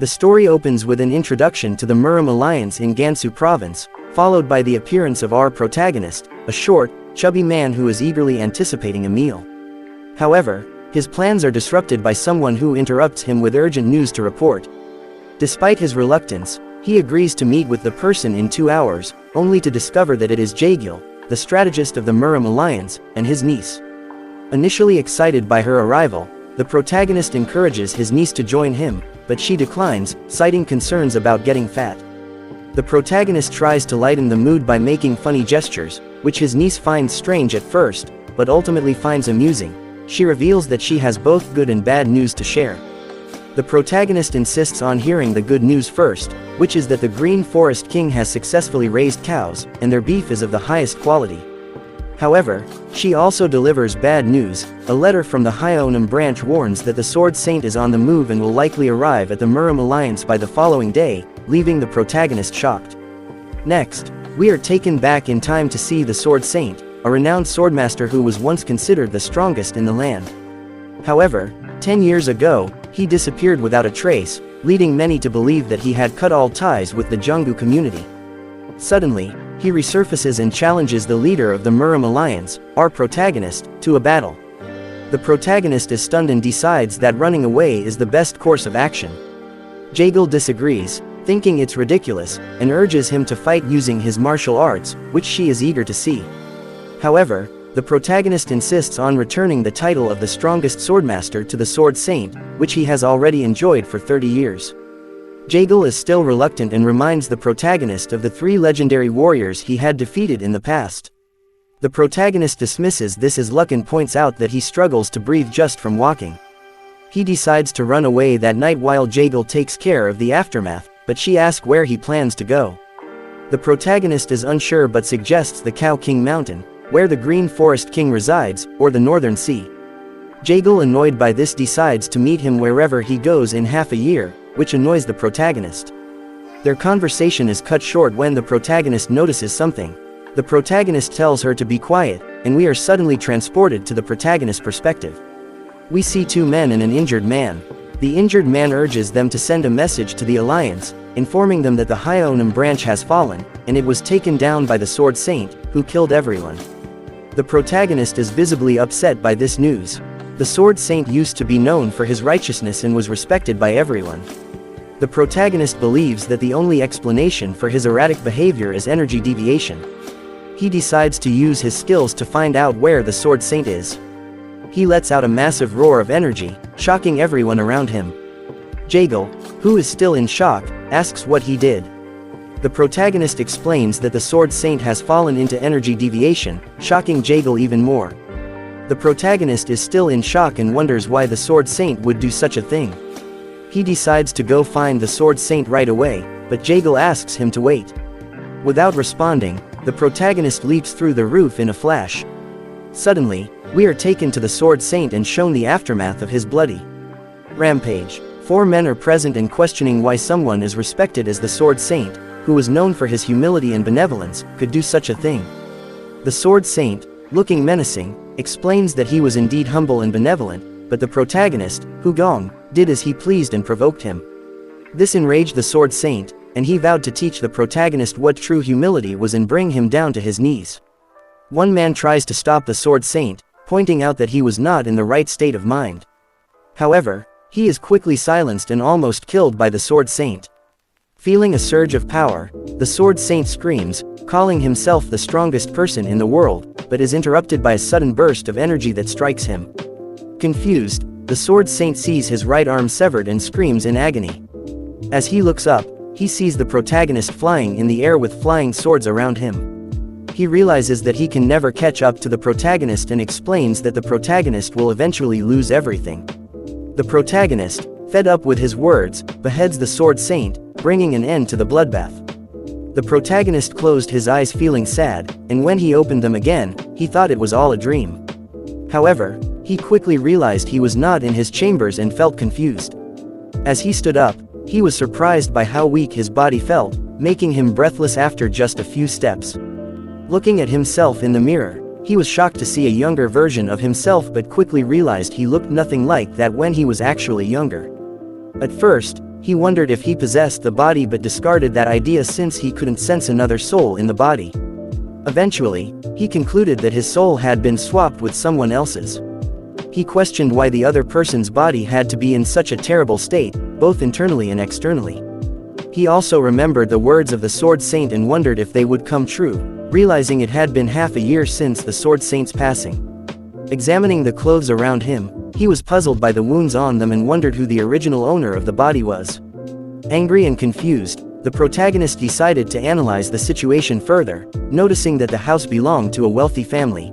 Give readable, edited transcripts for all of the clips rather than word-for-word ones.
The story opens with an introduction to the Muram alliance in Gansu province, followed by the appearance of our protagonist, a short, chubby man who is eagerly anticipating a meal. However, his plans are disrupted by someone who interrupts him with urgent news to report. Despite his reluctance, he agrees to meet with the person in 2 hours, only to discover that it is Jaegil, the strategist of the Muram alliance, and his niece. Initially excited by her arrival, the protagonist encourages his niece to join him, but she declines, citing concerns about getting fat. The protagonist tries to lighten the mood by making funny gestures, which his niece finds strange at first, but ultimately finds amusing. She reveals that she has both good and bad news to share. The protagonist insists on hearing the good news first, which is that the Green Forest King has successfully raised cows, and their beef is of the highest quality. However, she also delivers bad news. A letter from the Hyeonam branch warns that the Sword Saint is on the move and will likely arrive at the Muram alliance by the following day, leaving the protagonist shocked. Next, we are taken back in time to see the Sword Saint, a renowned swordmaster who was once considered the strongest in the land. However, 10 years ago, he disappeared without a trace, leading many to believe that he had cut all ties with the Junggu community. Suddenly, he resurfaces and challenges the leader of the Muram alliance, our protagonist, to a battle. The protagonist is stunned and decides that running away is the best course of action. Jaegil disagrees, thinking it's ridiculous, and urges him to fight using his martial arts, which she is eager to see. However, the protagonist insists on returning the title of the strongest swordmaster to the Sword Saint, which he has already enjoyed for 30 years. Jaegil is still reluctant and reminds the protagonist of the 3 legendary warriors he had defeated in the past. The protagonist dismisses this as luck and points out that he struggles to breathe just from walking. He decides to run away that night while Jaegil takes care of the aftermath, but she asks where he plans to go. The protagonist is unsure but suggests the Cow King Mountain, where the Green Forest King resides, or the Northern Sea. Jaegil, annoyed by this, decides to meet him wherever he goes in half a year, which annoys the protagonist. Their conversation is cut short when the protagonist notices something. The protagonist tells her to be quiet, and we are suddenly transported to the protagonist's perspective. We see 2 men and an injured man. The injured man urges them to send a message to the Alliance, informing them that the Hyeonam branch has fallen, and it was taken down by the Sword Saint, who killed everyone. The protagonist is visibly upset by this news. The Sword Saint used to be known for his righteousness and was respected by everyone. The protagonist believes that the only explanation for his erratic behavior is energy deviation. He decides to use his skills to find out where the Sword Saint is. He lets out a massive roar of energy, shocking everyone around him. Jaegil, who is still in shock, asks what he did. The protagonist explains that the Sword Saint has fallen into energy deviation, shocking Jaegil even more. The protagonist is still in shock and wonders why the Sword Saint would do such a thing. He decides to go find the Sword Saint right away, but Jaegil asks him to wait. Without responding, the protagonist leaps through the roof in a flash. Suddenly, we are taken to the Sword Saint and shown the aftermath of his bloody rampage. 4 men are present and questioning why someone as respected as the Sword Saint, who was known for his humility and benevolence, could do such a thing. The Sword Saint, looking menacing, explains that he was indeed humble and benevolent, but the protagonist, Hu Gong, did as he pleased and provoked him. This enraged the Sword Saint, and he vowed to teach the protagonist what true humility was and bring him down to his knees. One man tries to stop the Sword Saint, pointing out that he was not in the right state of mind. However, he is quickly silenced and almost killed by the Sword Saint. Feeling a surge of power, the Sword Saint screams, calling himself the strongest person in the world, but is interrupted by a sudden burst of energy that strikes him. Confused, the Sword Saint sees his right arm severed and screams in agony. As he looks up, he sees the protagonist flying in the air with flying swords around him. He realizes that he can never catch up to the protagonist and explains that the protagonist will eventually lose everything. The protagonist, fed up with his words, beheads the Sword Saint, bringing an end to the bloodbath. The protagonist closed his eyes feeling sad, and when he opened them again, he thought it was all a dream. However, he quickly realized he was not in his chambers and felt confused. As he stood up, he was surprised by how weak his body felt, making him breathless after just a few steps. Looking at himself in the mirror, he was shocked to see a younger version of himself but quickly realized he looked nothing like that when he was actually younger. At first, He wondered if he possessed the body but discarded that idea since he couldn't sense another soul in the body. Eventually, he concluded that his soul had been swapped with someone else's. He questioned why the other person's body had to be in such a terrible state, both internally and externally. He also remembered the words of the Sword Saint and wondered if they would come true, realizing it had been half a year since the Sword Saint's passing. Examining the clothes around him, he was puzzled by the wounds on them and wondered who the original owner of the body was. Angry and confused, the protagonist decided to analyze the situation further, noticing that the house belonged to a wealthy family.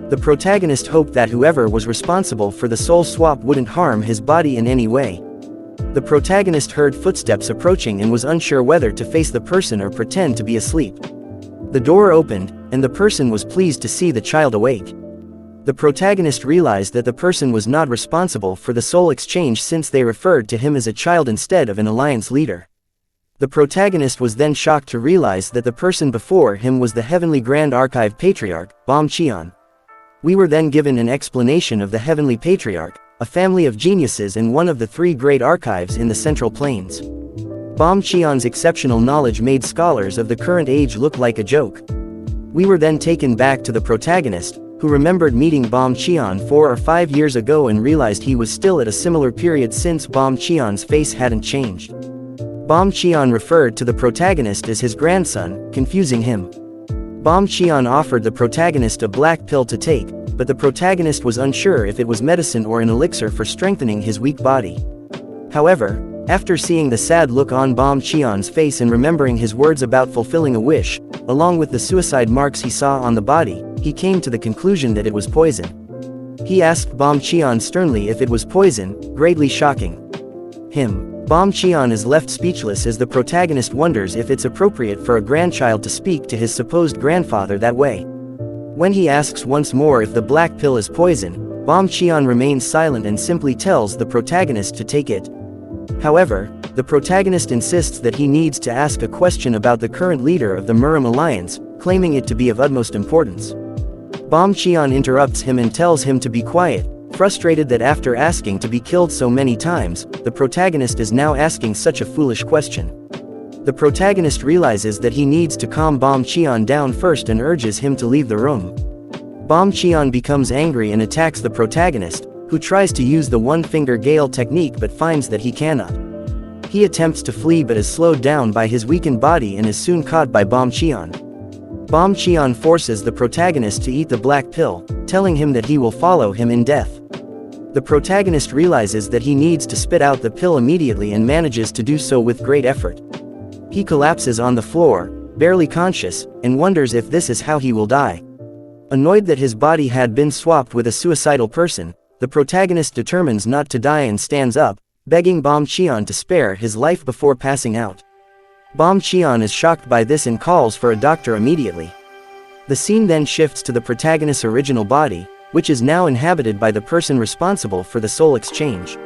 The protagonist hoped that whoever was responsible for the soul swap wouldn't harm his body in any way. The protagonist heard footsteps approaching and was unsure whether to face the person or pretend to be asleep. The door opened, and the person was pleased to see the child awake. The protagonist realized that the person was not responsible for the soul exchange since they referred to him as a child instead of an alliance leader. The protagonist was then shocked to realize that the person before him was the Heavenly Grand Archive Patriarch, Bom Cheon. We were then given an explanation of the Heavenly Patriarch, a family of geniuses and one of the 3 great archives in the Central Plains. Bom Cheon's exceptional knowledge made scholars of the current age look like a joke. We were then taken back to the protagonist, who remembered meeting Bom Cheon 4 or 5 years ago and realized he was still at a similar period since Bom Cheon's face hadn't changed. Bom Cheon referred to the protagonist as his grandson, confusing him. Bom Cheon offered the protagonist a black pill to take, but the protagonist was unsure if it was medicine or an elixir for strengthening his weak body. However, after seeing the sad look on Bom Cheon's face and remembering his words about fulfilling a wish, along with the suicide marks he saw on the body, he came to the conclusion that it was poison. He asked Bom Cheon sternly if it was poison, greatly shocking him. Bom Cheon is left speechless as the protagonist wonders if it's appropriate for a grandchild to speak to his supposed grandfather that way. When he asks once more if the black pill is poison, Bom Cheon remains silent and simply tells the protagonist to take it. However, the protagonist insists that he needs to ask a question about the current leader of the Murim Alliance, claiming it to be of utmost importance. Bom Cheon interrupts him and tells him to be quiet, frustrated that after asking to be killed so many times, the protagonist is now asking such a foolish question. The protagonist realizes that he needs to calm Bom Cheon down first and urges him to leave the room. Bom Cheon becomes angry and attacks the protagonist, who tries to use the one-finger Gale technique but finds that he cannot. He attempts to flee but is slowed down by his weakened body and is soon caught by Bom Cheon. Bom Cheon forces the protagonist to eat the black pill, telling him that he will follow him in death. The protagonist realizes that he needs to spit out the pill immediately and manages to do so with great effort. He collapses on the floor, barely conscious, and wonders if this is how he will die. Annoyed that his body had been swapped with a suicidal person, the protagonist determines not to die and stands up, begging Bom Cheon to spare his life before passing out. Bom Cheon is shocked by this and calls for a doctor immediately. The scene then shifts to the protagonist's original body, which is now inhabited by the person responsible for the soul exchange.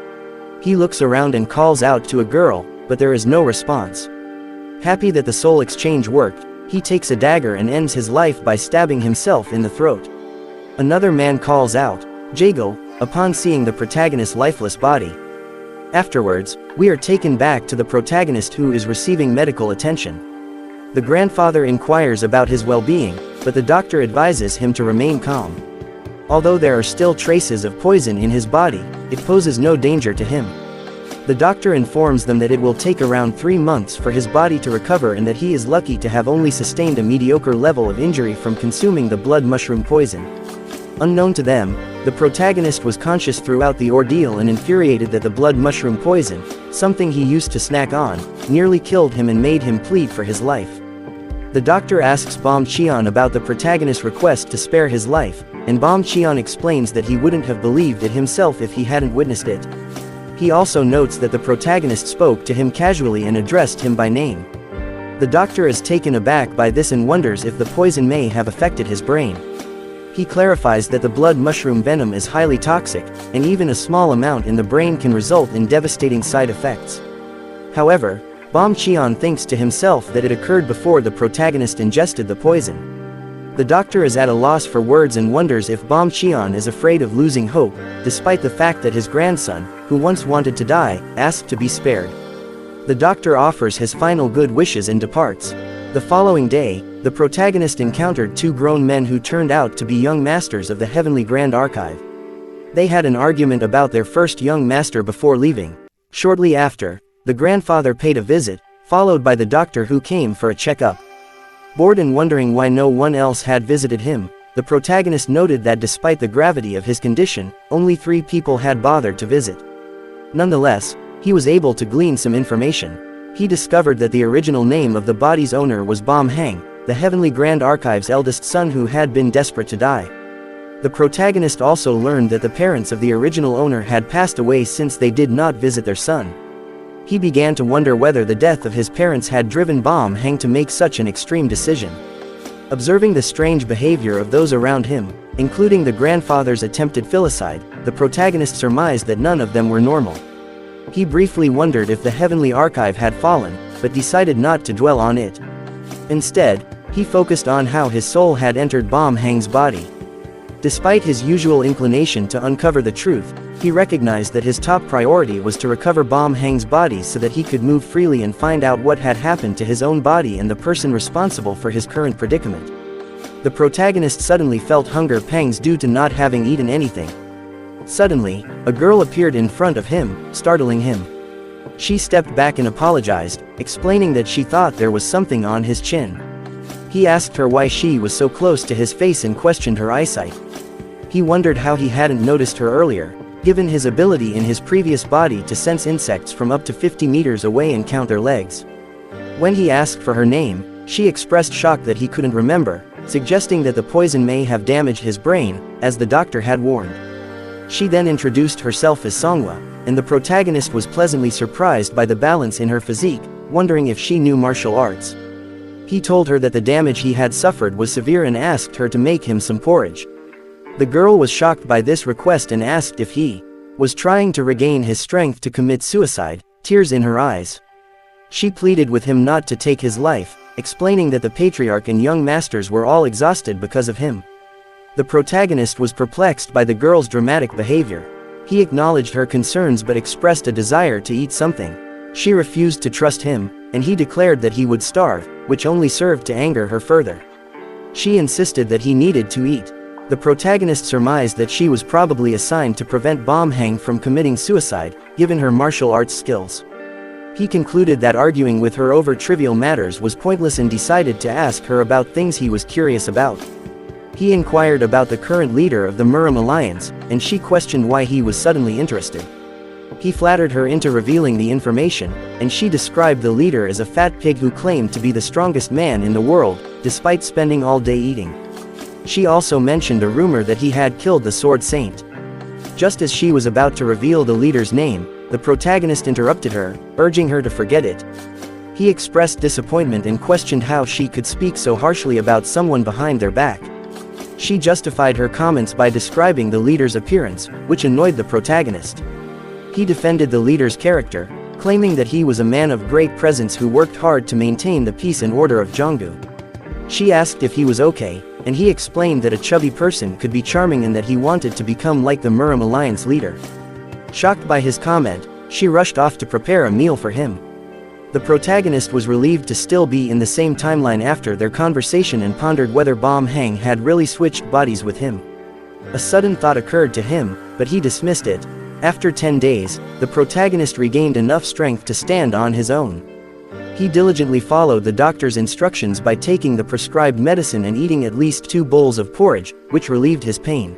He looks around and calls out to a girl, but there is no response. Happy that the soul exchange worked, he takes a dagger and ends his life by stabbing himself in the throat. Another man calls out, "Jagal," upon seeing the protagonist's lifeless body. Afterwards, we are taken back to the protagonist who is receiving medical attention. The grandfather inquires about his well-being, but the doctor advises him to remain calm. Although there are still traces of poison in his body, it poses no danger to him. The doctor informs them that it will take around 3 months for his body to recover and that he is lucky to have only sustained a mediocre level of injury from consuming the blood mushroom poison. Unknown to them, the protagonist was conscious throughout the ordeal and infuriated that the blood mushroom poison, something he used to snack on, nearly killed him and made him plead for his life. The doctor asks Bom Cheon about the protagonist's request to spare his life, and Bom Cheon explains that he wouldn't have believed it himself if he hadn't witnessed it. He also notes that the protagonist spoke to him casually and addressed him by name. The doctor is taken aback by this and wonders if the poison may have affected his brain. He clarifies that the blood mushroom venom is highly toxic, and even a small amount in the brain can result in devastating side effects. However, Bom Cheon thinks to himself that it occurred before the protagonist ingested the poison. The doctor is at a loss for words and wonders if Bom Cheon is afraid of losing hope, despite the fact that his grandson, who once wanted to die, asked to be spared. The doctor offers his final good wishes and departs. The following day, the protagonist encountered two grown men who turned out to be young masters of the Heavenly Grand Archive. They had an argument about their first young master before leaving. Shortly after, the grandfather paid a visit, followed by the doctor who came for a checkup. Bored and wondering why no one else had visited him, the protagonist noted that despite the gravity of his condition, only 3 people had bothered to visit. Nonetheless, he was able to glean some information. He discovered that the original name of the body's owner was Bom Hang, the Heavenly Grand Archive's eldest son who had been desperate to die. The protagonist also learned that the parents of the original owner had passed away since they did not visit their son. He began to wonder whether the death of his parents had driven Bom Hang to make such an extreme decision. Observing the strange behavior of those around him, including the grandfather's attempted filicide, the protagonist surmised that none of them were normal. He briefly wondered if the Heavenly Archive had fallen, but decided not to dwell on it. Instead, he focused on how his soul had entered Bom Hang's body. Despite his usual inclination to uncover the truth, he recognized that his top priority was to recover Bom Hang's body so that he could move freely and find out what had happened to his own body and the person responsible for his current predicament. The protagonist suddenly felt hunger pangs due to not having eaten anything. Suddenly, a girl appeared in front of him, startling him. She stepped back and apologized, explaining that she thought there was something on his chin. He asked her why she was so close to his face and questioned her eyesight. He wondered how he hadn't noticed her earlier, given his ability in his previous body to sense insects from up to 50 meters away and count their legs. When he asked for her name, she expressed shock that he couldn't remember, suggesting that the poison may have damaged his brain, as the doctor had warned. She then introduced herself as MANHWA, and the protagonist was pleasantly surprised by the balance in her physique, wondering if she knew martial arts. He told her that the damage he had suffered was severe and asked her to make him some porridge. The girl was shocked by this request and asked if he was trying to regain his strength to commit suicide, tears in her eyes. She pleaded with him not to take his life, explaining that the patriarch and young masters were all exhausted because of him. The protagonist was perplexed by the girl's dramatic behavior. He acknowledged her concerns but expressed a desire to eat something. She refused to trust him, and he declared that he would starve, which only served to anger her further. She insisted that he needed to eat. The protagonist surmised that she was probably assigned to prevent Bom Hang from committing suicide, given her martial arts skills. He concluded that arguing with her over trivial matters was pointless and decided to ask her about things he was curious about. He inquired about the current leader of the MANHWA Alliance, and she questioned why he was suddenly interested. He flattered her into revealing the information, and she described the leader as a fat pig who claimed to be the strongest man in the world, despite spending all day eating. She also mentioned a rumor that he had killed the Sword Saint. Just as she was about to reveal the leader's name, the protagonist interrupted her, urging her to forget it. He expressed disappointment and questioned how she could speak so harshly about someone behind their back. She justified her comments by describing the leader's appearance, which annoyed the protagonist. He defended the leader's character, claiming that he was a man of great presence who worked hard to maintain the peace and order of Jonggu. She asked if he was okay, and he explained that a chubby person could be charming and that he wanted to become like the MANHWA Alliance leader. Shocked by his comment, she rushed off to prepare a meal for him. The protagonist was relieved to still be in the same timeline after their conversation and pondered whether Bom Hang had really switched bodies with him. A sudden thought occurred to him, but he dismissed it. After 10 days, the protagonist regained enough strength to stand on his own. He diligently followed the doctor's instructions by taking the prescribed medicine and eating at least 2 bowls of porridge, which relieved his pain.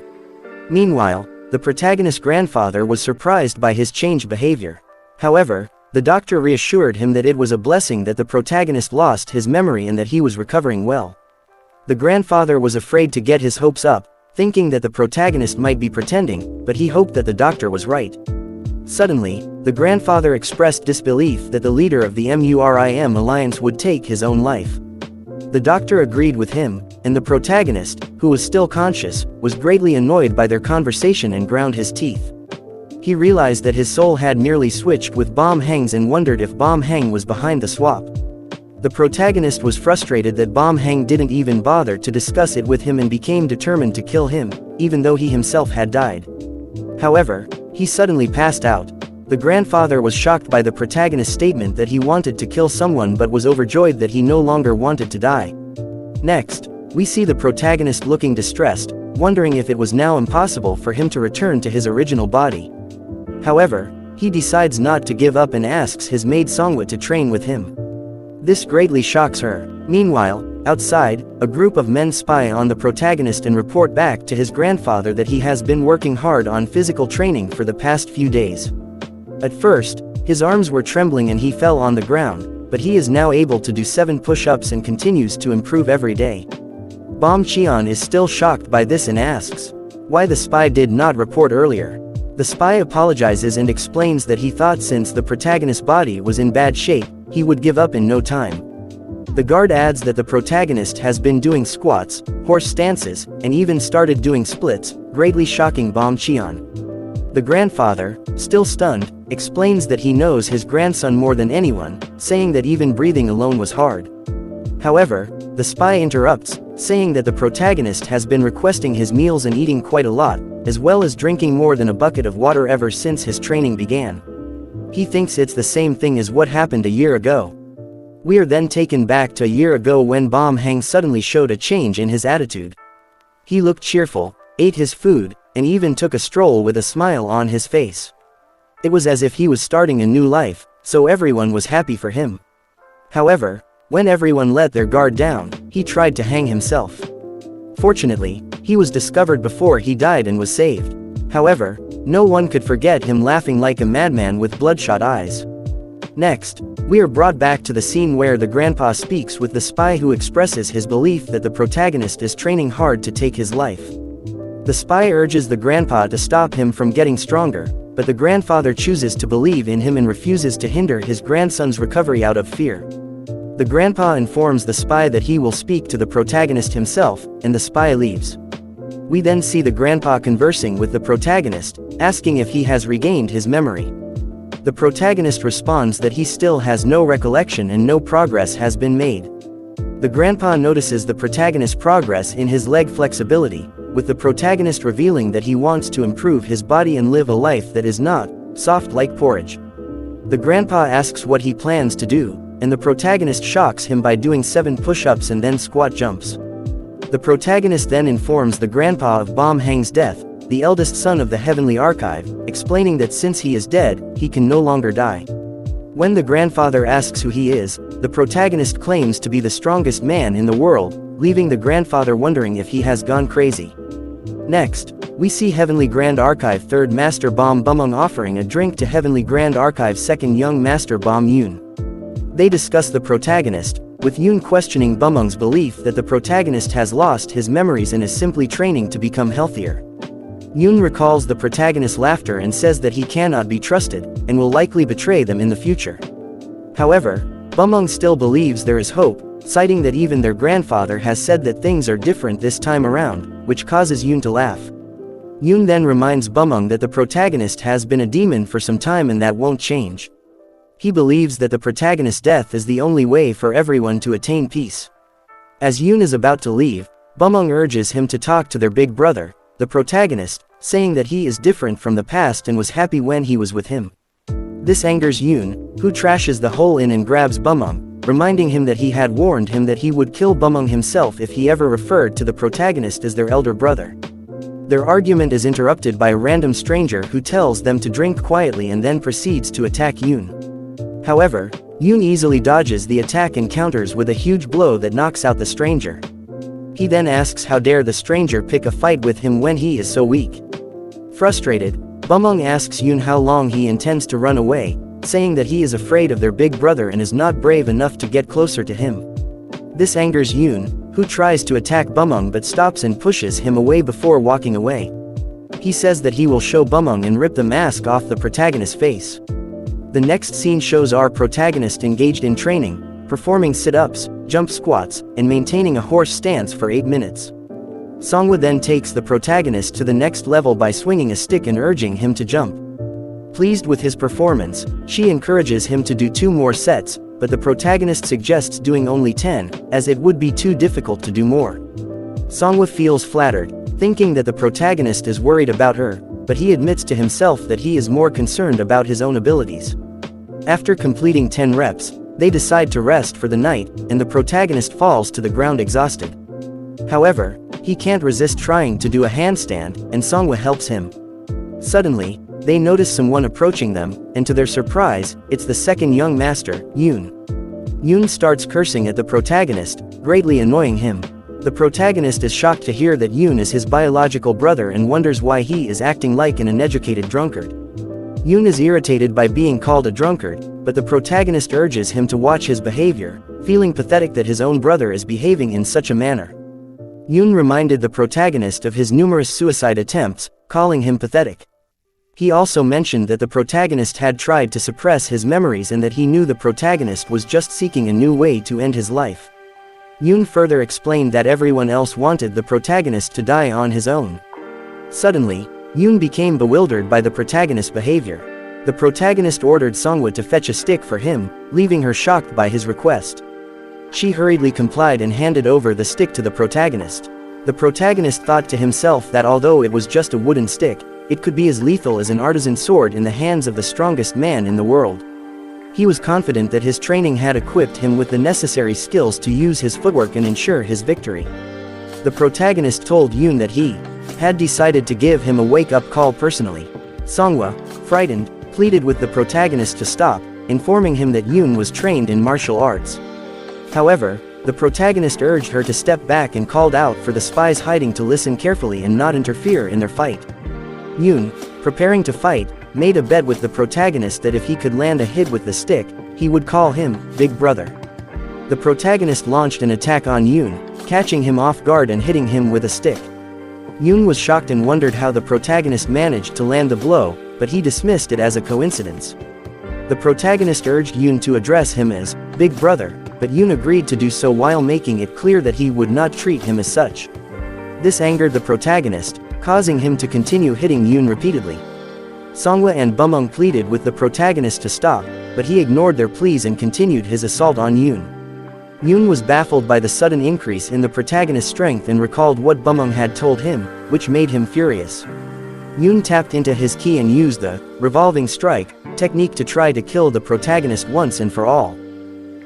Meanwhile, the protagonist's grandfather was surprised by his changed behavior. However, the doctor reassured him that it was a blessing that the protagonist lost his memory and that he was recovering well. The grandfather was afraid to get his hopes up, thinking that the protagonist might be pretending, but he hoped that the doctor was right. Suddenly, the grandfather expressed disbelief that the leader of the MURIM alliance would take his own life. The doctor agreed with him, and the protagonist, who was still conscious, was greatly annoyed by their conversation and ground his teeth. He realized that his soul had nearly switched with Bom Hang's and wondered if Bom Hang was behind the swap. The protagonist was frustrated that Bom Hang didn't even bother to discuss it with him and became determined to kill him, even though he himself had died. However, he suddenly passed out. The grandfather was shocked by the protagonist's statement that he wanted to kill someone but was overjoyed that he no longer wanted to die. Next, we see the protagonist looking distressed, wondering if it was now impossible for him to return to his original body. However, he decides not to give up and asks his maid MANHWA to train with him. This greatly shocks her. Meanwhile, outside, a group of men spy on the protagonist and report back to his grandfather that he has been working hard on physical training for the past few days. At first, his arms were trembling and he fell on the ground, but he is now able to do 7 push-ups and continues to improve every day. Bom Cheon is still shocked by this and asks why the spy did not report earlier. The spy apologizes and explains that he thought since the protagonist's body was in bad shape, he would give up in no time. The guard adds that the protagonist has been doing squats, horse stances, and even started doing splits, greatly shocking Bom Cheon. The grandfather, still stunned, explains that he knows his grandson more than anyone, saying that even breathing alone was hard. However, the spy interrupts, saying that the protagonist has been requesting his meals and eating quite a lot, as well as drinking more than a bucket of water ever since his training began. He thinks it's the same thing as what happened a year ago. We are then taken back to a year ago when Bom Hang suddenly showed a change in his attitude. He looked cheerful, ate his food, and even took a stroll with a smile on his face. It was as if he was starting a new life, so everyone was happy for him. However, when everyone let their guard down, he tried to hang himself. Fortunately, he was discovered before he died and was saved. However, no one could forget him laughing like a madman with bloodshot eyes. Next, we are brought back to the scene where the grandpa speaks with the spy who expresses his belief that the protagonist is training hard to take his life. The spy urges the grandpa to stop him from getting stronger, but the grandfather chooses to believe in him and refuses to hinder his grandson's recovery out of fear. The grandpa informs the spy that he will speak to the protagonist himself, and the spy leaves. We then see the grandpa conversing with the protagonist, asking if he has regained his memory. The protagonist responds that he still has no recollection and no progress has been made. The grandpa notices the protagonist's progress in his leg flexibility, with the protagonist revealing that he wants to improve his body and live a life that is not soft like porridge. The grandpa asks what he plans to do, and the protagonist shocks him by doing 7 push-ups and then squat jumps. The protagonist then informs the grandpa of Bom Hang's death, the eldest son of the Heavenly Archive, explaining that since he is dead, he can no longer die. When the grandfather asks who he is, the protagonist claims to be the strongest man in the world, leaving the grandfather wondering if he has gone crazy. Next, we see Heavenly Grand Archive 3rd Master Bom Bumung offering a drink to Heavenly Grand Archive 2nd Young Master Bom Yoon. They discuss the protagonist, with Yoon questioning Bumung's belief that the protagonist has lost his memories and is simply training to become healthier. Yoon recalls the protagonist's laughter and says that he cannot be trusted, and will likely betray them in the future. However, Bumung still believes there is hope, citing that even their grandfather has said that things are different this time around, which causes Yoon to laugh. Yoon then reminds Bumung that the protagonist has been a demon for some time and that won't change. He believes that the protagonist's death is the only way for everyone to attain peace. As Yoon is about to leave, Bumung urges him to talk to their big brother, the protagonist, saying that he is different from the past and was happy when he was with him. This angers Yoon, who trashes the whole inn and grabs Bumung, reminding him that he had warned him that he would kill Bumung himself if he ever referred to the protagonist as their elder brother. Their argument is interrupted by a random stranger who tells them to drink quietly and then proceeds to attack Yoon. However, Yoon easily dodges the attack and counters with a huge blow that knocks out the stranger. He then asks how dare the stranger pick a fight with him when he is so weak. Frustrated, Bumung asks Yoon how long he intends to run away, saying that he is afraid of their big brother and is not brave enough to get closer to him. This angers Yoon, who tries to attack Bumung but stops and pushes him away before walking away. He says that he will show Bumung and rip the mask off the protagonist's face. The next scene shows our protagonist engaged in training, performing sit-ups, jump squats, and maintaining a horse stance for 8 minutes. Songhwa then takes the protagonist to the next level by swinging a stick and urging him to jump. Pleased with his performance, she encourages him to do 2 more sets, but the protagonist suggests doing only 10, as it would be too difficult to do more. Songhwa feels flattered, thinking that the protagonist is worried about her, but he admits to himself that he is more concerned about his own abilities. After completing 10 reps, they decide to rest for the night, and the protagonist falls to the ground exhausted. However, he can't resist trying to do a handstand, and Songhwa helps him. Suddenly, they notice someone approaching them, and to their surprise, it's the second young master, Yoon. Yoon starts cursing at the protagonist, greatly annoying him. The protagonist is shocked to hear that Yoon is his biological brother and wonders why he is acting like an uneducated drunkard. Yoon is irritated by being called a drunkard, but the protagonist urges him to watch his behavior, feeling pathetic that his own brother is behaving in such a manner. Yoon reminded the protagonist of his numerous suicide attempts, calling him pathetic. He also mentioned that the protagonist had tried to suppress his memories and that he knew the protagonist was just seeking a new way to end his life. Yoon further explained that everyone else wanted the protagonist to die on his own. Suddenly, Yoon became bewildered by the protagonist's behavior. The protagonist ordered Songhwa to fetch a stick for him, leaving her shocked by his request. She hurriedly complied and handed over the stick to the protagonist. The protagonist thought to himself that although it was just a wooden stick, it could be as lethal as an artisan sword in the hands of the strongest man in the world. He was confident that his training had equipped him with the necessary skills to use his footwork and ensure his victory. The protagonist told Yoon that he had decided to give him a wake-up call personally. Songhwa, frightened, pleaded with the protagonist to stop, informing him that Yoon was trained in martial arts. However, the protagonist urged her to step back and called out for the spies hiding to listen carefully and not interfere in their fight. Yoon, preparing to fight, made a bet with the protagonist that if he could land a hit with the stick, he would call him Big Brother. The protagonist launched an attack on Yoon, catching him off guard and hitting him with a stick. Yoon was shocked and wondered how the protagonist managed to land the blow, but he dismissed it as a coincidence. The protagonist urged Yoon to address him as Big Brother, but Yoon agreed to do so while making it clear that he would not treat him as such. This angered the protagonist, causing him to continue hitting Yoon repeatedly. Songhwa and Bumung pleaded with the protagonist to stop, but he ignored their pleas and continued his assault on Yoon. Yoon was baffled by the sudden increase in the protagonist's strength and recalled what Bumung had told him, which made him furious. Yoon tapped into his ki and used the revolving strike technique to try to kill the protagonist once and for all.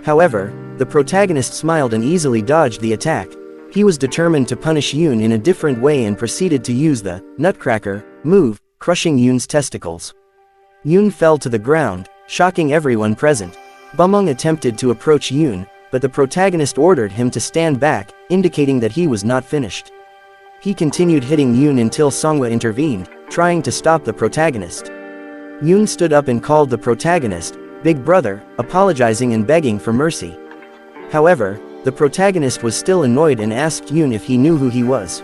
However, the protagonist smiled and easily dodged the attack. He was determined to punish Yoon in a different way and proceeded to use the Nutcracker move, crushing Yoon's testicles. Yoon fell to the ground, shocking everyone present. Bumung attempted to approach Yoon, but the protagonist ordered him to stand back, indicating that he was not finished. He continued hitting Yoon until Songhwa intervened, trying to stop the protagonist. Yoon stood up and called the protagonist Big Brother, apologizing and begging for mercy. However, the protagonist was still annoyed and asked Yoon if he knew who he was.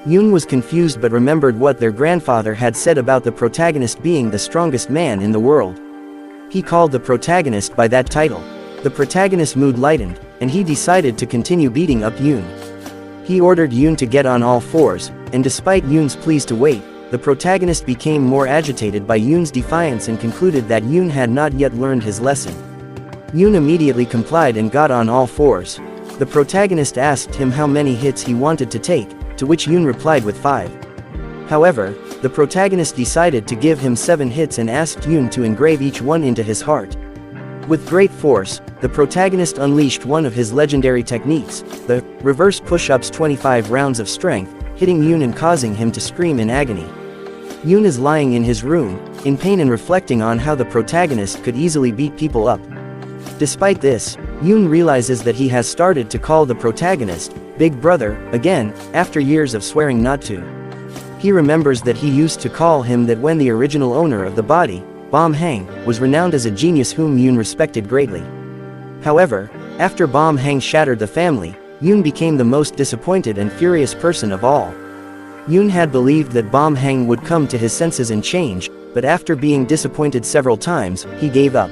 Yoon was confused but remembered what their grandfather had said about the protagonist being the strongest man in the world. He called the protagonist by that title. The protagonist's mood lightened, and he decided to continue beating up Yoon. He ordered Yoon to get on all fours, and despite Yoon's pleas to wait, the protagonist became more agitated by Yoon's defiance and concluded that Yoon had not yet learned his lesson. Yoon immediately complied and got on all fours. The protagonist asked him how many hits he wanted to take, to which Yoon replied with 5. However, the protagonist decided to give him 7 hits and asked Yoon to engrave each one into his heart. With great force, the protagonist unleashed one of his legendary techniques, the reverse push-ups 25 rounds of strength, hitting Yoon and causing him to scream in agony. Yoon is lying in his room, in pain and reflecting on how the protagonist could easily beat people up. Despite this, Yoon realizes that he has started to call the protagonist Big Brother again, after years of swearing not to. He remembers that he used to call him that when the original owner of the body, Bom Hang, was renowned as a genius whom Yoon respected greatly. However, after Bom Hang shattered the family, Yoon became the most disappointed and furious person of all. Yoon had believed that Bom Hang would come to his senses and change, but after being disappointed several times, he gave up.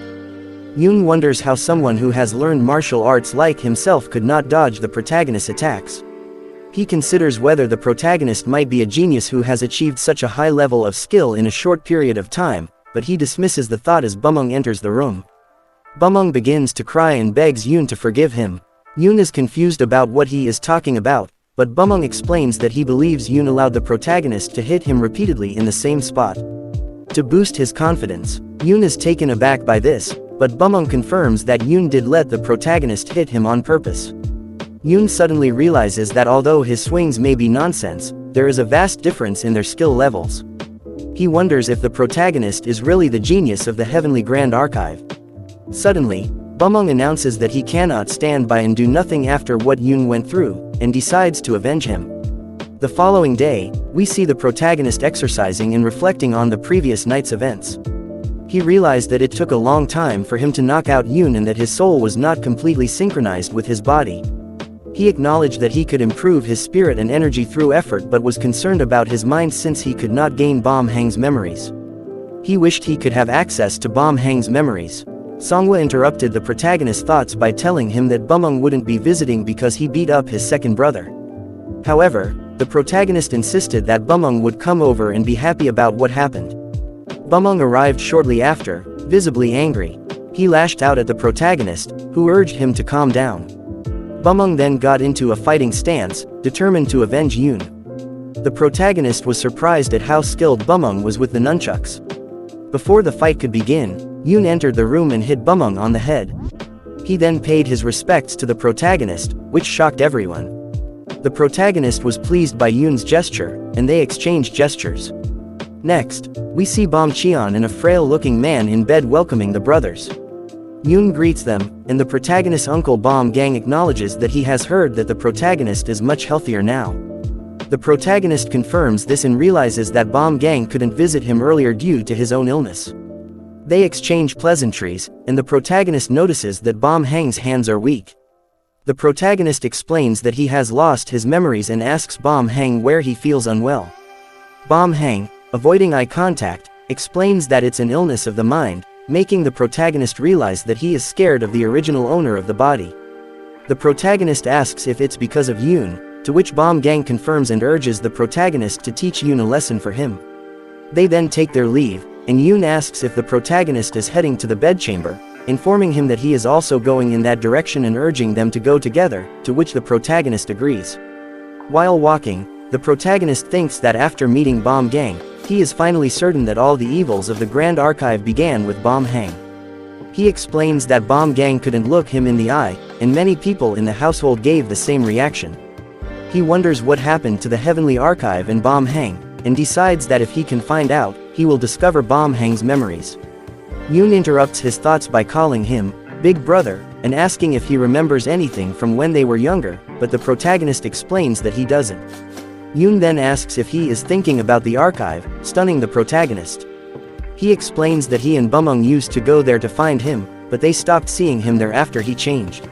Yoon wonders how someone who has learned martial arts like himself could not dodge the protagonist's attacks. He considers whether the protagonist might be a genius who has achieved such a high level of skill in a short period of time, but he dismisses the thought as Bumung enters the room. Bumung begins to cry and begs Yoon to forgive him. Yoon is confused about what he is talking about, but Bumung explains that he believes Yoon allowed the protagonist to hit him repeatedly in the same spot. To boost his confidence, Yoon is taken aback by this, but Bumung confirms that Yoon did let the protagonist hit him on purpose. Yoon suddenly realizes that although his swings may be nonsense, there is a vast difference in their skill levels. He wonders if the protagonist is really the genius of the Heavenly Grand Archive. Suddenly, Bumung announces that he cannot stand by and do nothing after what Yoon went through, and decides to avenge him. The following day, we see the protagonist exercising and reflecting on the previous night's events. He realized that it took a long time for him to knock out Yoon and that his soul was not completely synchronized with his body. He acknowledged that he could improve his spirit and energy through effort but was concerned about his mind since he could not gain Bom Hang's memories. He wished he could have access to Bom Hang's memories. Songhwa interrupted the protagonist's thoughts by telling him that Bumung wouldn't be visiting because he beat up his second brother. However, the protagonist insisted that Bumung would come over and be happy about what happened. Bumung arrived shortly after, visibly angry. He lashed out at the protagonist, who urged him to calm down. Bumung then got into a fighting stance, determined to avenge Yoon. The protagonist was surprised at how skilled Bumung was with the nunchucks. Before the fight could begin, Yoon entered the room and hit Bumung on the head. He then paid his respects to the protagonist, which shocked everyone. The protagonist was pleased by Yoon's gesture, and they exchanged gestures. Next, we see Bom Cheon and a frail-looking man in bed welcoming the brothers. Yoon greets them, and the protagonist's uncle Bom Gang acknowledges that he has heard that the protagonist is much healthier now. The protagonist confirms this and realizes that Bom Gang couldn't visit him earlier due to his own illness. They exchange pleasantries, and the protagonist notices that Bom Hang's hands are weak. The protagonist explains that he has lost his memories and asks Bom Hang where he feels unwell. Bom Hang, avoiding eye contact, explains that it's an illness of the mind, making the protagonist realize that he is scared of the original owner of the body. The protagonist asks if it's because of Yoon, to which Bom Gang confirms and urges the protagonist to teach Yoon a lesson for him. They then take their leave, and Yoon asks if the protagonist is heading to the bedchamber, informing him that he is also going in that direction and urging them to go together, to which the protagonist agrees. While walking, the protagonist thinks that after meeting Bom Gang, he is finally certain that all the evils of the Grand Archive began with Bom Hang. He explains that Bom Gang couldn't look him in the eye, and many people in the household gave the same reaction. He wonders what happened to the Heavenly Archive and Bom Hang, and decides that if he can find out, he will discover Bom Hang's memories. Yoon interrupts his thoughts by calling him Big Brother, and asking if he remembers anything from when they were younger, but the protagonist explains that he doesn't. Yoon then asks if he is thinking about the archive, stunning the protagonist. He explains that he and Bumung used to go there to find him, but they stopped seeing him there after he changed.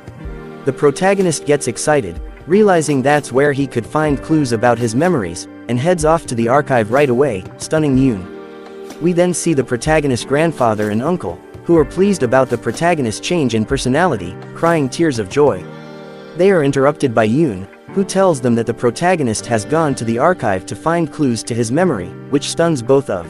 The protagonist gets excited, realizing that's where he could find clues about his memories, and heads off to the archive right away, stunning Yoon. We then see the protagonist's grandfather and uncle, who are pleased about the protagonist's change in personality, crying tears of joy. They are interrupted by Yoon, who tells them that the protagonist has gone to the archive to find clues to his memory, which stuns both of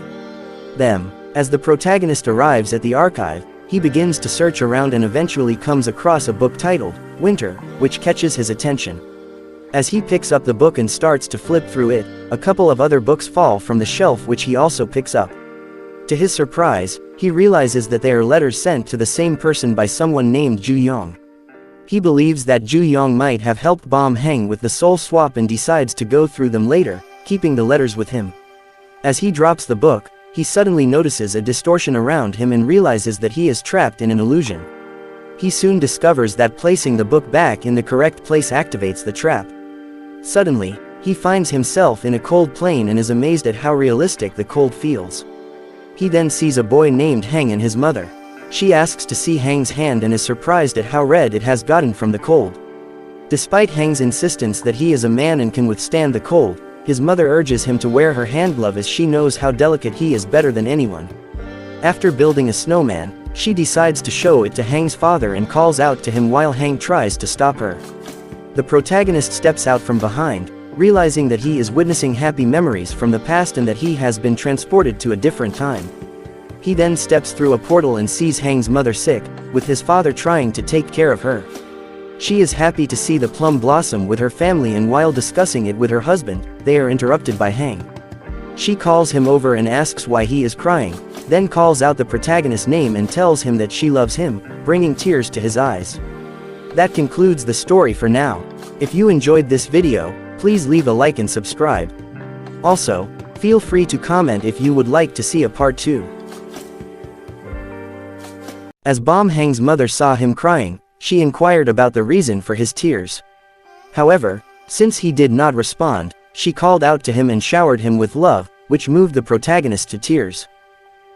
them. As the protagonist arrives at the archive, he begins to search around and eventually comes across a book titled Winter, which catches his attention. As he picks up the book and starts to flip through it, a couple of other books fall from the shelf which he also picks up. To his surprise, he realizes that they are letters sent to the same person by someone named Ju Yong. He believes that Ju Yong might have helped Bom Hang with the soul swap and decides to go through them later, keeping the letters with him. As he drops the book, he suddenly notices a distortion around him and realizes that he is trapped in an illusion. He soon discovers that placing the book back in the correct place activates the trap. Suddenly, he finds himself in a cold plane and is amazed at how realistic the cold feels. He then sees a boy named Hang and his mother. She asks to see Hang's hand and is surprised at how red it has gotten from the cold. Despite Hang's insistence that he is a man and can withstand the cold, his mother urges him to wear her hand glove as she knows how delicate he is better than anyone. After building a snowman, she decides to show it to Hang's father and calls out to him while Hang tries to stop her. The protagonist steps out from behind, realizing that he is witnessing happy memories from the past and that he has been transported to a different time. He then steps through a portal and sees Hang's mother sick, with his father trying to take care of her. She is happy to see the plum blossom with her family, and while discussing it with her husband, they are interrupted by Hang. She calls him over and asks why he is crying, then calls out the protagonist's name and tells him that she loves him, bringing tears to his eyes. That concludes the story for now. If you enjoyed this video, please leave a like and subscribe. Also, feel free to comment if you would like to see a part 2. As Bom Hang's mother saw him crying, she inquired about the reason for his tears. However, since he did not respond, she called out to him and showered him with love, which moved the protagonist to tears.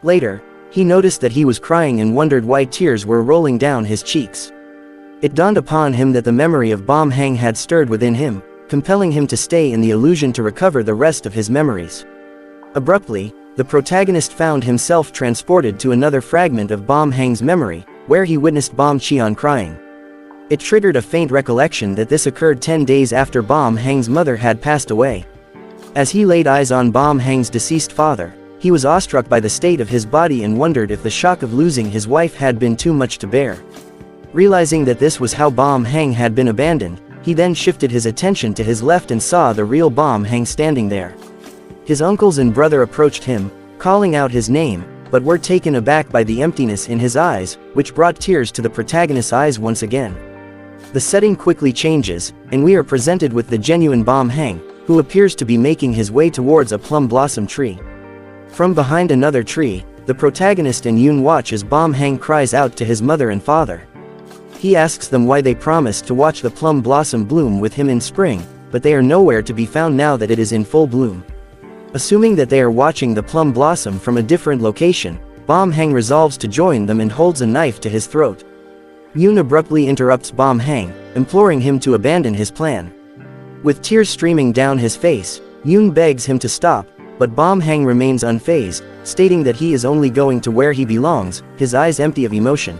Later, he noticed that he was crying and wondered why tears were rolling down his cheeks. It dawned upon him that the memory of Bom Hang had stirred within him, compelling him to stay in the illusion to recover the rest of his memories. Abruptly, the protagonist found himself transported to another fragment of Bom Hang's memory, where he witnessed Bom Cheon crying. It triggered a faint recollection that this occurred 10 days after Bom Hang's mother had passed away. As he laid eyes on Bom Hang's deceased father, he was awestruck by the state of his body and wondered if the shock of losing his wife had been too much to bear. Realizing that this was how Bom Hang had been abandoned, he then shifted his attention to his left and saw the real Bom Hang standing there. His uncles and brother approached him, calling out his name, but were taken aback by the emptiness in his eyes, which brought tears to the protagonist's eyes once again. The setting quickly changes, and we are presented with the genuine Bom Hang, who appears to be making his way towards a plum blossom tree. From behind another tree, the protagonist and Yoon watch as Bom Hang cries out to his mother and father. He asks them why they promised to watch the plum blossom bloom with him in spring, but they are nowhere to be found now that it is in full bloom. Assuming that they are watching the plum blossom from a different location, Bom Hang resolves to join them and holds a knife to his throat. Yoon abruptly interrupts Bom Hang, imploring him to abandon his plan. With tears streaming down his face, Yoon begs him to stop, but Bom Hang remains unfazed, stating that he is only going to where he belongs, his eyes empty of emotion.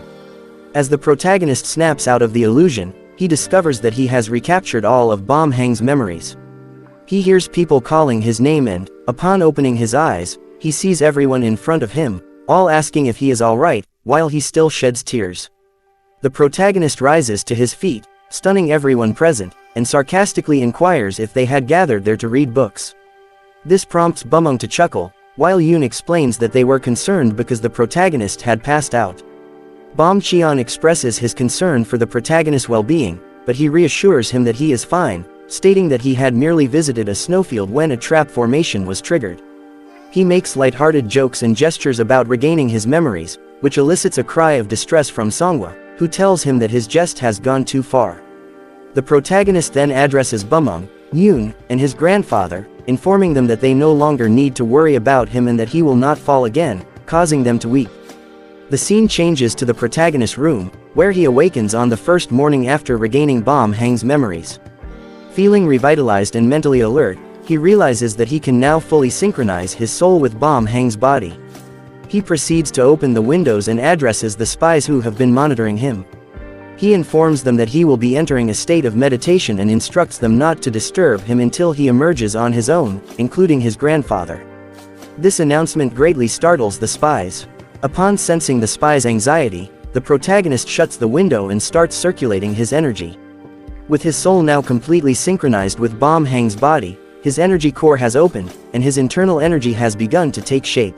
As the protagonist snaps out of the illusion, he discovers that he has recaptured all of Bom Hang's memories. He hears people calling his name and, upon opening his eyes, he sees everyone in front of him, all asking if he is alright, while he still sheds tears. The protagonist rises to his feet, stunning everyone present, and sarcastically inquires if they had gathered there to read books. This prompts Bumung to chuckle, while Yoon explains that they were concerned because the protagonist had passed out. Bom Cheon expresses his concern for the protagonist's well-being, but he reassures him that he is fine, stating that he had merely visited a snowfield when a trap formation was triggered. He makes light-hearted jokes and gestures about regaining his memories, which elicits a cry of distress from MANHWA, who tells him that his jest has gone too far. The protagonist then addresses Bumung, Yoon, and his grandfather, informing them that they no longer need to worry about him and that he will not fall again, causing them to weep. The scene changes to the protagonist's room, where he awakens on the first morning after regaining Bom Hang's memories. Feeling revitalized and mentally alert, he realizes that he can now fully synchronize his soul with Bom Hang's body. He proceeds to open the windows and addresses the spies who have been monitoring him. He informs them that he will be entering a state of meditation and instructs them not to disturb him until he emerges on his own, including his grandfather. This announcement greatly startles the spies. Upon sensing the spies' anxiety, the protagonist shuts the window and starts circulating his energy. With his soul now completely synchronized with Bom Hang's body, his energy core has opened, and his internal energy has begun to take shape.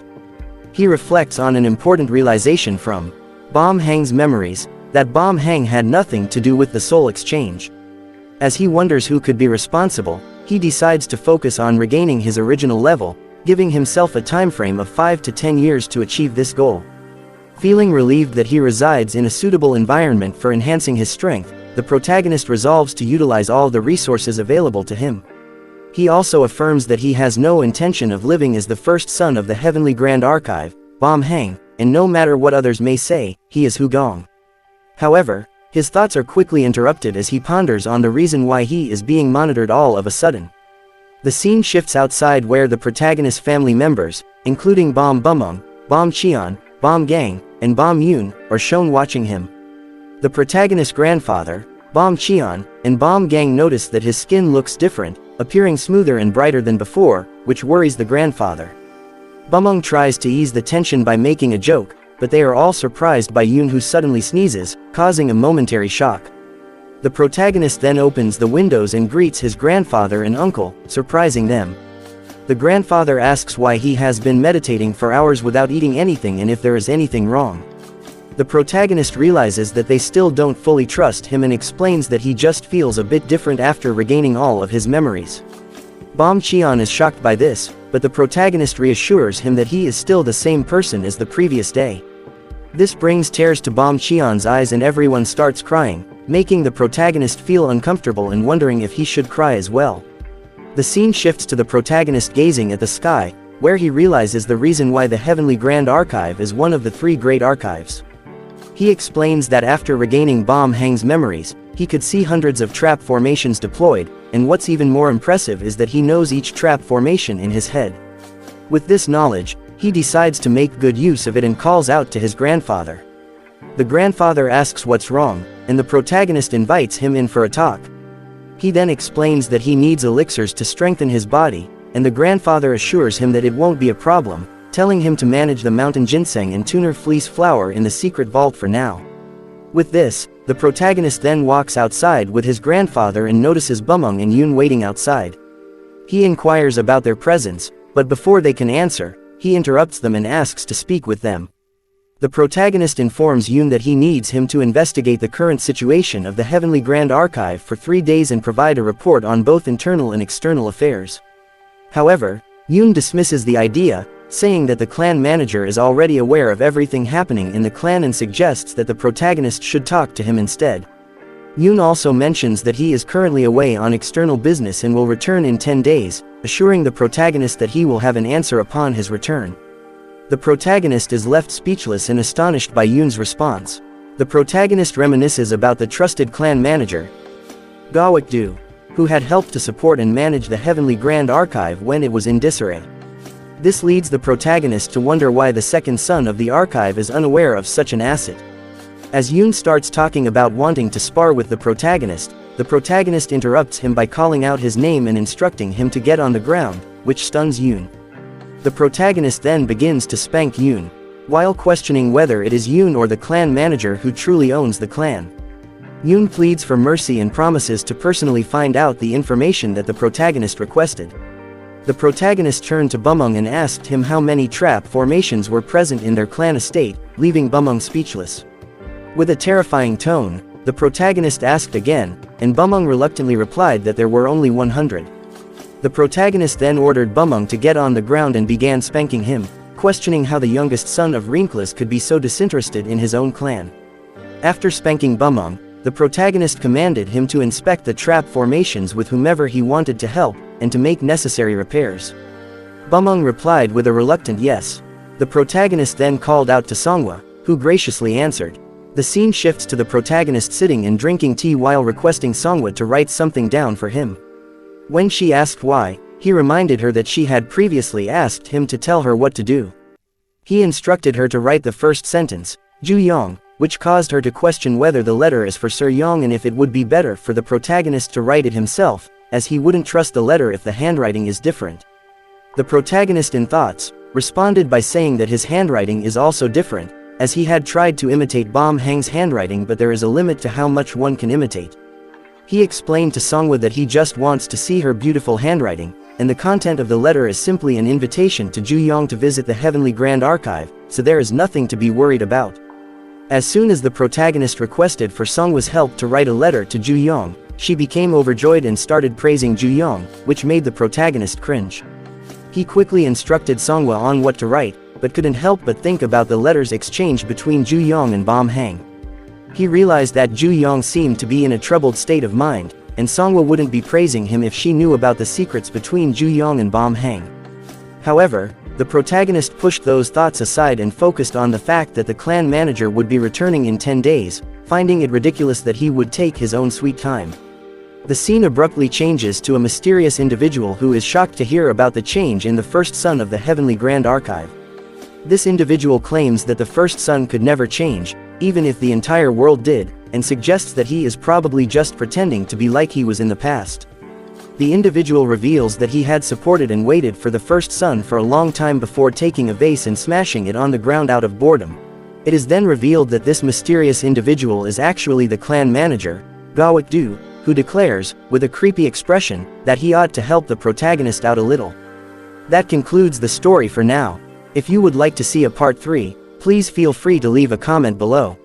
He reflects on an important realization from Bom Hang's memories, that Bom Hang had nothing to do with the soul exchange. As he wonders who could be responsible, he decides to focus on regaining his original level, giving himself a time frame of 5 to 10 years to achieve this goal. Feeling relieved that he resides in a suitable environment for enhancing his strength, the protagonist resolves to utilize all the resources available to him. He also affirms that he has no intention of living as the first son of the Heavenly Grand Archive, Bom Hang, and no matter what others may say, he is Hugong. However, his thoughts are quickly interrupted as he ponders on the reason why he is being monitored all of a sudden. The scene shifts outside where the protagonist's family members, including Bom Bumung, Bom Cheon, Bom Gang, and Bom Yoon, are shown watching him. The protagonist's grandfather, Bom Cheon, and Bom Gang notice that his skin looks different, appearing smoother and brighter than before, which worries the grandfather. Bumung tries to ease the tension by making a joke, but they are all surprised by Yoon, who suddenly sneezes, causing a momentary shock. The protagonist then opens the windows and greets his grandfather and uncle, surprising them. The grandfather asks why he has been meditating for hours without eating anything and if there is anything wrong. The protagonist realizes that they still don't fully trust him and explains that he just feels a bit different after regaining all of his memories. Bom Cheon is shocked by this, but the protagonist reassures him that he is still the same person as the previous day. This brings tears to Bom Cheon's eyes and everyone starts crying, making the protagonist feel uncomfortable and wondering if he should cry as well. The scene shifts to the protagonist gazing at the sky, where he realizes the reason why the Heavenly Grand Archive is one of the 3 great archives. He explains that after regaining Bom Hang's memories, he could see hundreds of trap formations deployed, and what's even more impressive is that he knows each trap formation in his head. With this knowledge, he decides to make good use of it and calls out to his grandfather. The grandfather asks what's wrong, and the protagonist invites him in for a talk. He then explains that he needs elixirs to strengthen his body, and the grandfather assures him that it won't be a problem, telling him to manage the mountain ginseng and tuner fleece flower in the secret vault for now. With this, the protagonist then walks outside with his grandfather and notices Bumung and Yoon waiting outside. He inquires about their presence, but before they can answer, he interrupts them and asks to speak with them. The protagonist informs Yoon that he needs him to investigate the current situation of the Heavenly Grand Archive for 3 days and provide a report on both internal and external affairs. However, Yoon dismisses the idea, saying that the clan manager is already aware of everything happening in the clan and suggests that the protagonist should talk to him instead. Yoon also mentions that he is currently away on external business and will return in 10 days, assuring the protagonist that he will have an answer upon his return. The protagonist is left speechless and astonished by Yoon's response. The protagonist reminisces about the trusted clan manager, Gawik-do, who had helped to support and manage the Heavenly Grand Archive when it was in disarray. This leads the protagonist to wonder why the second son of the archive is unaware of such an asset. As Yoon starts talking about wanting to spar with the protagonist interrupts him by calling out his name and instructing him to get on the ground, which stuns Yoon. The protagonist then begins to spank Yoon, while questioning whether it is Yoon or the clan manager who truly owns the clan. Yoon pleads for mercy and promises to personally find out the information that the protagonist requested. The protagonist turned to Bumung and asked him how many trap formations were present in their clan estate, leaving Bumung speechless. With a terrifying tone, the protagonist asked again, and Bumung reluctantly replied that there were only 100. The protagonist then ordered Bumung to get on the ground and began spanking him, questioning how the youngest son of Reincarnated could be so disinterested in his own clan. After spanking Bumung, the protagonist commanded him to inspect the trap formations with whomever he wanted to help, and to make necessary repairs. Bumung replied with a reluctant yes. The protagonist then called out to MANHWA, who graciously answered. The scene shifts to the protagonist sitting and drinking tea while requesting MANHWA to write something down for him. When she asked why, he reminded her that she had previously asked him to tell her what to do. He instructed her to write the first sentence, Ju Yong, which caused her to question whether the letter is for Sir Yong and if it would be better for the protagonist to write it himself, as he wouldn't trust the letter if the handwriting is different. The protagonist in thoughts, responded by saying that his handwriting is also different, as he had tried to imitate Bom Hang's handwriting but there is a limit to how much one can imitate. He explained to MANHWA that he just wants to see her beautiful handwriting, and the content of the letter is simply an invitation to Ju Yong to visit the Heavenly Grand Archive, so there is nothing to be worried about. As soon as the protagonist requested for MANHWA's help to write a letter to Ju Yong, she became overjoyed and started praising Ju Yong, which made the protagonist cringe. He quickly instructed MANHWA on what to write, but couldn't help but think about the letters exchanged between Ju Yong and Bom Hang. He realized that Ju Yong seemed to be in a troubled state of mind, and MANHWA wouldn't be praising him if she knew about the secrets between Ju Yong and Bom Hang. However, the protagonist pushed those thoughts aside and focused on the fact that the clan manager would be returning in 10 days, finding it ridiculous that he would take his own sweet time. The scene abruptly changes to a mysterious individual who is shocked to hear about the change in the first son of the Heavenly Grand Archive. This individual claims that the first son could never change, even if the entire world did, and suggests that he is probably just pretending to be like he was in the past. The individual reveals that he had supported and waited for the first son for a long time before taking a vase and smashing it on the ground out of boredom. It is then revealed that this mysterious individual is actually the clan manager, Gawak-do, who declares, with a creepy expression, that he ought to help the protagonist out a little. That concludes the story for now. If you would like to see a part 3, please feel free to leave a comment below.